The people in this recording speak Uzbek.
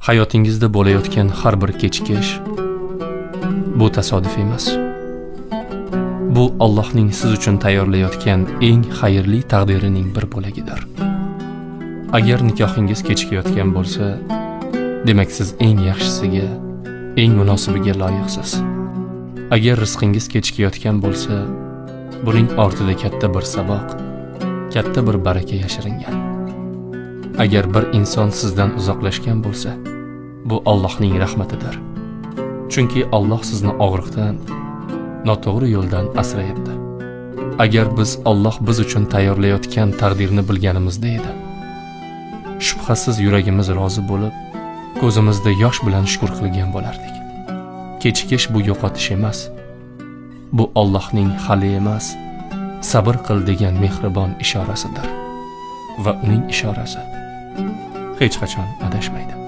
Hayotingizda bo'layotgan har bir kechikish bu tasodif emas. Bu Allohning siz uchun tayyorlayotgan eng xayrli taqdirining bir bo'lagidir. Agar nikohingiz kechikayotgan bo'lsa, demak siz eng yaxshisiga, eng munosibiga loyiqsiz. Agar rizqingiz kechikayotgan bo'lsa, buning ortida katta bir saboq, katta bir baraka yashiringan. Agar bir inson sizdan uzoqlashgan bo'lsa, bu Allohning rahmatidir. Chunki Alloh sizni og'riqdan, noto'g'ri yo'ldan asrayapti. Agar biz Alloh biz uchun tayyorlayotgan taqdirni bilganimizda edi, shubhasiz yuragimiz rozi bo'lib, ko'zimizda yosh bilan shukr qilgan bo'lardik. Kechikish bu yo'qotish emas. Bu Allohning hali emas, sabr qil degan mehribon ishorasidir. Va uning ishorasi hech qachon adashmaydi.